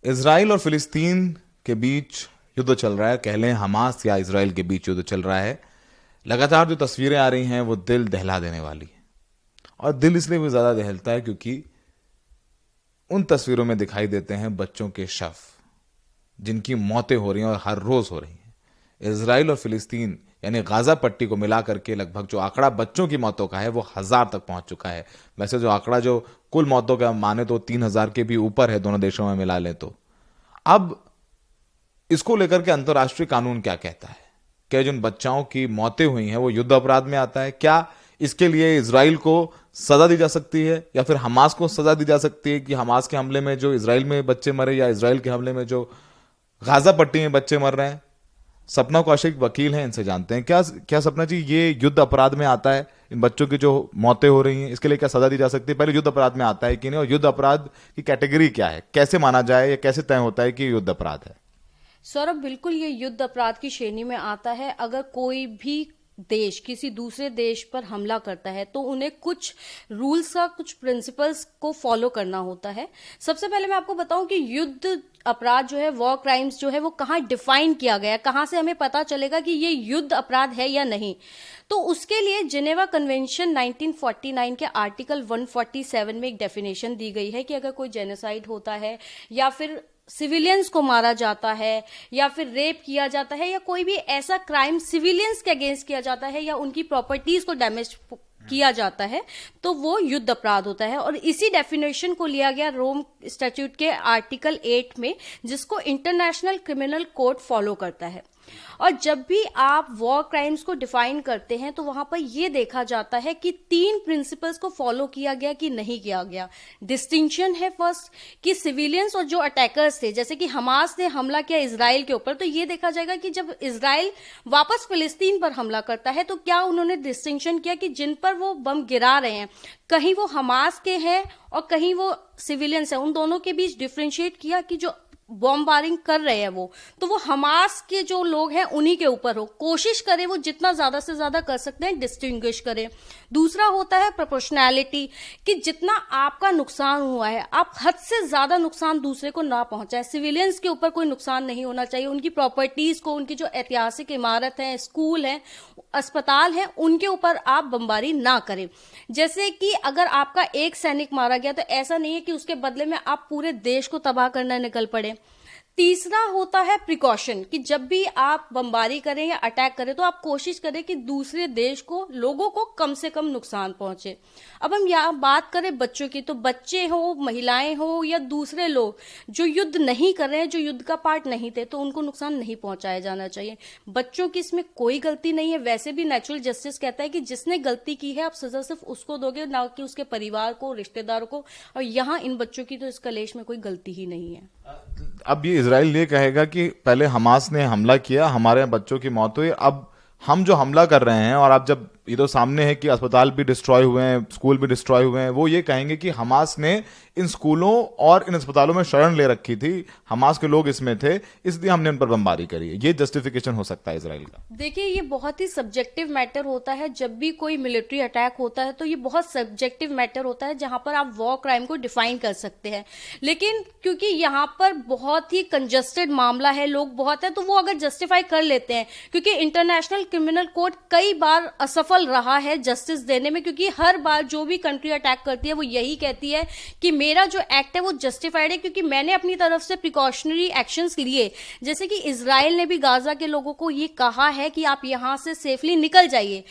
Israel और फिलिस्तीन के बीच युद्ध चल रहा है, कह लें हमास या इजराइल के बीच युद्ध चल रहा है। लगातार जो तस्वीरें आ रही हैं वो दिल दहला देने वाली है। और दिल इसलिए भी ज्यादा दहलता है क्योंकि उन तस्वीरों में दिखाई देते हैं बच्चों के शव, जिनकी मौतें हो रही हैं और हर रोज हो रही हैं। इजराइल और फिलिस्तीन यानी गाजा पट्टी को मिला करके लगभग जो आंकड़ा बच्चों की मौतों का है वो 1000 तक पहुंच चुका है। वैसे जो आंकड़ा जो कुल मौतों का माने तो 3000 के भी ऊपर है दोनों देशों में मिला लें तो। अब इसको लेकर के अंतर्राष्ट्रीय कानून क्या कहता है? क्या जिन बच्चाओं की मौतें हुई हैं वो युद्ध अपराध में आता है? क्या इसके लिए इजराइल को सजा दी जा सकती है या फिर हमास को सजा दी जा सकती है कि हमास के हमले में जो इजराइल में बच्चे मरे या इजराइल के हमले में जो गाजा पट्टी में बच्चे मर रहे हैं? सपना कौशिक वकील हैं, इनसे जानते हैं। क्या क्या सपना जी, ये युद्ध अपराध में आता है? इन बच्चों की जो मौतें हो रही हैं इसके लिए क्या सजा दी जा सकती है? पहले युद्ध अपराध में आता है कि नहीं, और युद्ध अपराध की कैटेगरी क्या है, कैसे माना जाए या कैसे तय होता है कि ये युद्ध अपराध है? सौरभ, बिल्कुल ये युद्ध अपराध की श्रेणी में आता है। अगर कोई भी देश किसी दूसरे देश पर हमला करता है तो उन्हें कुछ रूल्स का, कुछ प्रिंसिपल्स को फॉलो करना होता है। सबसे पहले मैं आपको बताऊं कि युद्ध अपराध जो है, वॉर क्राइम्स जो है, वो कहाँ डिफाइन किया गया है, कहाँ से हमें पता चलेगा कि ये युद्ध अपराध है या नहीं। तो उसके लिए जिनेवा कन्वेंशन 1949 के आर्टिकल 147 में एक डेफिनेशन दी गई है कि अगर कोई जेनोसाइड होता है या फिर सिविलियंस को मारा जाता है या फिर रेप किया जाता है या कोई भी ऐसा क्राइम सिविलियंस के अगेंस्ट किया जाता है या उनकी प्रॉपर्टीज को डैमेज किया जाता है तो वो युद्ध अपराध होता है। और इसी डेफिनेशन को लिया गया रोम स्टैट्यूट के आर्टिकल 8 में, जिसको इंटरनेशनल क्रिमिनल कोड फॉलो करता है। और जब भी आप वॉर क्राइम्स को डिफाइन करते हैं तो वहां पर यह देखा जाता है कि 3 प्रिंसिपल्स को फॉलो किया गया कि नहीं किया गया। डिस्टिंक्शन है फर्स्ट, कि सिविलियंस और जो अटैकर्स थे, जैसे कि हमास ने हमला किया इजराइल के ऊपर, तो ये देखा जाएगा कि जब इजराइल वापस फिलिस्तीन पर हमला करता है तो क्या उन्होंने डिस्टिंक्शन किया कि जिन पर वो बम गिरा रहे हैं कहीं वो हमास के हैं और कहीं वो सिविलियंस है, उन दोनों के बीच डिफ्रेंशिएट किया कि जो बॉम्बारिंग कर रहे हैं वो वो हमास के जो लोग हैं उन्हीं के ऊपर हो, कोशिश करें वो जितना ज्यादा से ज्यादा कर सकते हैं डिस्टिंग्विश करें। दूसरा होता है प्रोपोर्शनैलिटी, कि जितना आपका नुकसान हुआ है आप हद से ज्यादा नुकसान दूसरे को ना पहुंचाए। सिविलियंस के ऊपर कोई नुकसान नहीं होना चाहिए, उनकी प्रॉपर्टीज को, उनकी जो ऐतिहासिक इमारत है, स्कूल है, अस्पताल है, उनके ऊपर आप बमबारी ना करें। जैसे कि अगर आपका एक सैनिक मारा गया तो ऐसा नहीं है कि उसके बदले में आप पूरे देश को तबाह करने निकल पड़े। तीसरा होता है प्रिकॉशन, कि जब भी आप बमबारी करें या अटैक करें तो आप कोशिश करें कि दूसरे देश को, लोगों को कम से कम नुकसान पहुंचे। अब हम यहाँ बात करें बच्चों की, तो बच्चे हो, महिलाएं हो या दूसरे लोग जो युद्ध नहीं कर रहे हैं, जो युद्ध का पार्ट नहीं थे, तो उनको नुकसान नहीं पहुंचाया जाना चाहिए। बच्चों की इसमें कोई गलती नहीं है। वैसे भी नेचुरल जस्टिस कहता है कि जिसने गलती की है आप सजा सिर्फ उसको दोगे, ना कि उसके परिवार को, रिश्तेदारों को। और यहाँ इन बच्चों की तो इस कलेश में कोई गलती ही नहीं है। अब ये इजराइल ये कहेगा कि पहले हमास ने हमला किया, हमारे बच्चों की मौत हुई, अब हम जो हमला कर रहे हैं, और अब जब ये तो सामने है कि अस्पताल भी डिस्ट्रॉय हुए हैं, स्कूल भी डिस्ट्रॉय हुए हैं, वो ये कहेंगे कि हमास ने इन स्कूलों और इन अस्पतालों में शरण ले रखी थी, हमास के लोग इसमें थे, इसलिए हमने उन पर बमबारी करी है। ये जस्टिफिकेशन हो सकता है इजराइल का। देखिए, ये बहुत ही सब्जेक्टिव मैटर होता है। जब भी कोई मिलिट्री अटैक होता है तो ये बहुत सब्जेक्टिव मैटर होता है, जहां पर आप वॉर क्राइम को डिफाइन कर सकते हैं। लेकिन क्योंकि यहाँ पर बहुत ही कंजस्टेड मामला है, लोग बहुत है, तो वो अगर जस्टिफाई कर लेते हैं, क्योंकि इंटरनेशनल क्रिमिनल कोर्ट कई बार असफल रहा है जस्टिस देने में, क्योंकि हर बार जो भी कंट्री अटैक करती है वो यही कहती है कि मेरा जो एक्ट है वो जस्टिफाइड है, क्योंकि मैंने अपनी तरफ से प्रिकॉशनरी एक्शंस लिए। जैसे कि इजराइल ने भी गाजा के लोगों को ये कहा है कि आप यहां से सेफली निकल जाइए,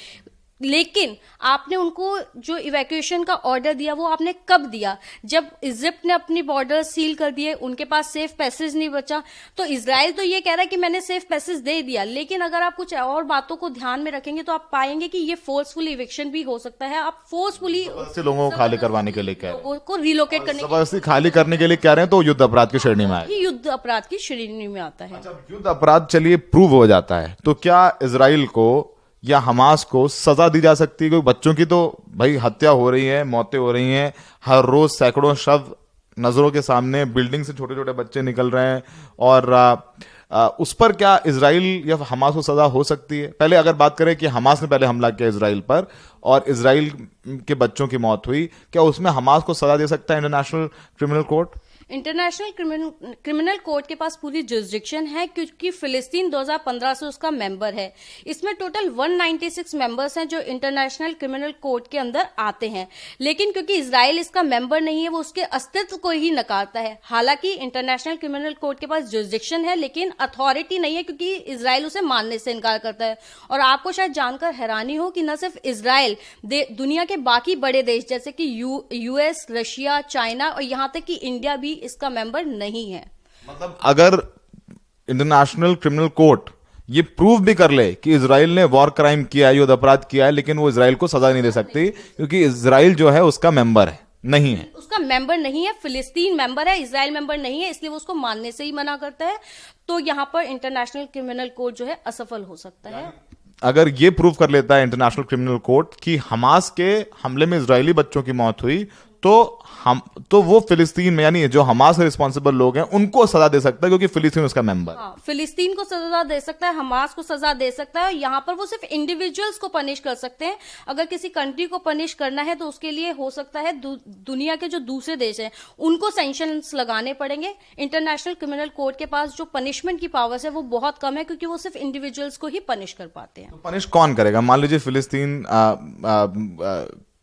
लेकिन आपने उनको जो इवैक्यूएशन का ऑर्डर दिया वो आपने कब दिया? जब इजिप्ट ने अपनी बॉर्डर सील कर दिए, उनके पास सेफ पैसेज नहीं बचा। तो इजराइल तो ये कह रहा है कि मैंने सेफ पैसेज दे दिया, लेकिन अगर आप कुछ और बातों को ध्यान में रखेंगे तो आप पाएंगे कि ये फोर्सफुल इविक्शन भी हो सकता है। आप फोर्सफुली लोगों को खाली करवाने के लिए कह रहे हैं, लोगों को रिलोकेट करने, जबरदस्ती खाली करने के लिए कह रहे हैं, तो युद्ध अपराध की श्रेणी में आए, युद्ध अपराध की श्रेणी में आता है। अच्छा, युद्ध अपराध चलिए प्रूव हो जाता है, तो क्या इजराइल को या हमास को सजा दी जा सकती है? क्योंकि बच्चों की तो भाई हत्या हो रही है, मौतें हो रही हैं, हर रोज सैकड़ों शव नजरों के सामने, बिल्डिंग से छोटे छोटे बच्चे निकल रहे हैं, और उस पर क्या इजराइल या हमास को सजा हो सकती है? पहले अगर बात करें कि हमास ने पहले हमला किया इजराइल पर और इजराइल के बच्चों की मौत हुई, क्या उसमें हमास को सजा दे सकता है international criminal court? International criminal court के पास पूरी जुरिसडिक्शन है क्योंकि फिलिस्तीन 2015 से उसका मेंबर है। इसमें टोटल 196 मेंबर्स हैं जो इंटरनेशनल क्रिमिनल कोर्ट के अंदर आते हैं, लेकिन क्योंकि इजराइल इसका मेंबर नहीं है वो उसके अस्तित्व को ही नकारता है। हालांकि इंटरनेशनल क्रिमिनल कोर्ट के पास जुरिसडिक्शन है लेकिन अथॉरिटी नहीं है क्योंकि इजराइल उसे मानने से इनकार करता है। और आपको शायद जानकर हैरानी हो कि न सिर्फ इजराइल, दुनिया के बाकी बड़े देश जैसे कि यूएस, रशिया, चाइना और यहां तक कि इंडिया भी इसका मेंबर नहीं है। मतलब अगर इंटरनेशनल क्रिमिनल कोर्ट ये प्रूव भी कर ले कि इजराइल ने वॉर क्राइम किया है, युद्ध अपराध किया है, लेकिन वो इजराइल को सजा नहीं दे सकती क्योंकि इजराइल जो है उसका मेंबर है नहीं है, उसका मेंबर नहीं है। फिलिस्तीन मेंबर है, इजराइल मेंबर नहीं है, इसलिए वो उसको मानने से ही मना करता है। तो यहां पर इंटरनेशनल क्रिमिनल कोर्ट जो है असफल हो सकता है। अगर ये प्रूव कर लेता है इंटरनेशनल क्रिमिनल कोर्ट कि हमास के हमले में इजरायली बच्चों की मौत हुई, तो वो फिलिस्तीन में यानी जो हमास से रिस्पॉन्सिबल लोग हैं उनको सजा दे सकता है क्योंकि फिलिस्तीन उसका मेंबर। हाँ, फिलिस्तीन को सजा दे सकता है, हमास को सजा दे सकता है। यहाँ पर वो सिर्फ इंडिविजुअल्स को पनिश कर सकते हैं। अगर किसी कंट्री को पनिश करना है तो उसके लिए हो सकता है दुनिया के जो दूसरे देश हैं उनको सैंक्शंस लगाने पड़ेंगे। इंटरनेशनल क्रिमिनल कोर्ट के पास जो पनिशमेंट की पावर्स है वो बहुत कम है क्योंकि वो सिर्फ इंडिविजुअल्स को ही पनिश कर पाते हैं। तो पनिश कौन करेगा? मान लीजिए फिलिस्तीन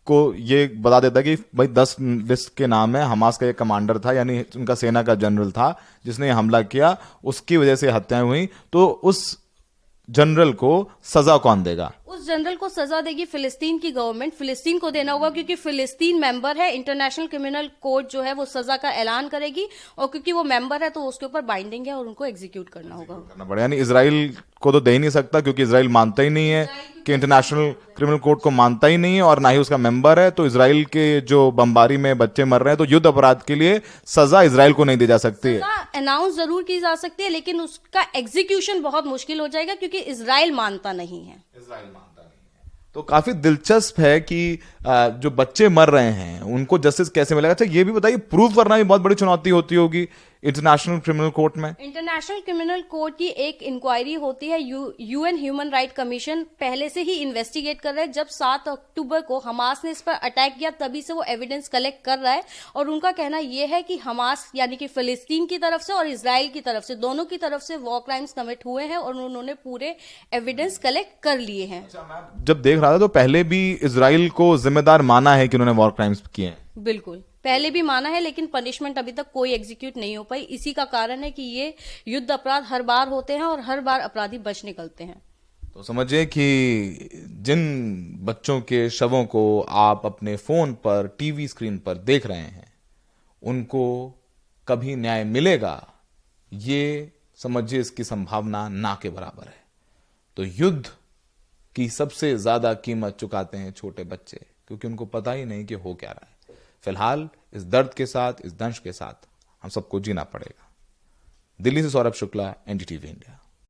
को ये बता देता कि भाई 10 लिस्ट के नाम है, हमास का एक कमांडर था यानी उनका सेना का जनरल था जिसने हमला किया, उसकी वजह से हत्याएं हुई, तो उस जनरल को सजा कौन देगा? उस जनरल को सजा देगी फिलिस्तीन की गवर्नमेंट। फिलिस्तीन को देना होगा क्योंकि फिलिस्तीन मेंबर है। इंटरनेशनल क्रिमिनल कोर्ट जो है वो सजा का ऐलान करेगी और क्योंकि वो मेंबर है तो उसके ऊपर बाइंडिंग है और उनको एग्जीक्यूट करना होगा। यानी इजराइल को तो दे ही नहीं सकता क्योंकि इजराइल मानता ही नहीं है कि इंटरनेशनल क्रिमिनल कोर्ट को मानता ही नहीं है और ना ही उसका मेंबर है। तो इजराइल के जो बमबारी में बच्चे मर रहे हैं तो युद्ध अपराध के लिए सजा इजराइल को नहीं दी जा सकती है। अनाउंस जरूर की जा सकती है लेकिन उसका एग्जीक्यूशन बहुत मुश्किल हो जाएगा क्योंकि इजराइल मानता नहीं है। तो काफी दिलचस्प है कि जो बच्चे मर रहे हैं उनको जस्टिस कैसे मिलेगा। अच्छा ये भी बताइए, प्रूव करना भी बहुत बड़ी चुनौती होती होगी इंटरनेशनल क्रिमिनल कोर्ट में। इंटरनेशनल क्रिमिनल कोर्ट की एक इंक्वायरी होती है। यूएन ह्यूमन राइट कमीशन पहले से ही इन्वेस्टिगेट कर रहा है। जब 7 अक्टूबर को हमास ने इस पर अटैक किया तभी से वो एविडेंस कलेक्ट कर रहा है और उनका कहना यह है कि हमास यानी कि फिलिस्तीन की तरफ से और इजराइल की तरफ से, दोनों की तरफ से वॉर क्राइम्स कमिट हुए हैं और उन्होंने पूरे एविडेंस कलेक्ट कर लिए हैं। जब देख रहा था तो पहले भी इजराइल को जिम्मेदार माना है कि उन्होंने वॉर क्राइम्स किए हैं। बिल्कुल पहले भी माना है लेकिन पनिशमेंट अभी तक कोई एग्जीक्यूट नहीं हो पाई। इसी का कारण है कि ये युद्ध अपराध हर बार होते हैं और हर बार अपराधी बच निकलते हैं। तो समझिए कि जिन बच्चों के शवों को आप अपने फोन पर, टीवी स्क्रीन पर देख रहे हैं, उनको कभी न्याय मिलेगा ये समझिए इसकी संभावना ना के बराबर है। तो युद्ध की सबसे ज्यादा कीमत चुकाते हैं छोटे बच्चे क्योंकि उनको पता ही नहीं कि हो क्या रहा है। फिलहाल इस दर्द के साथ, इस दंश के साथ हम सबको जीना पड़ेगा। दिल्ली से सौरभ शुक्ला, एनडीटीवी इंडिया।